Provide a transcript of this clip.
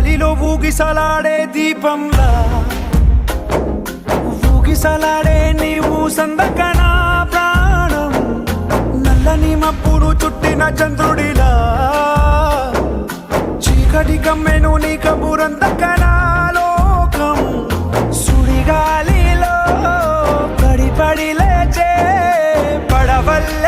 గాలిలో ఊగిసలాడే దీపంలా ఊగిసలాడే నీవు సందకనా ప్రాణం నల్లని మబ్బును చుట్టిన చంద్రుడిలా చీకటి కమ్మెను నీ కబురందకనా లోకం సుడిగాలిలో పడి పడి లేచే పడవల్ల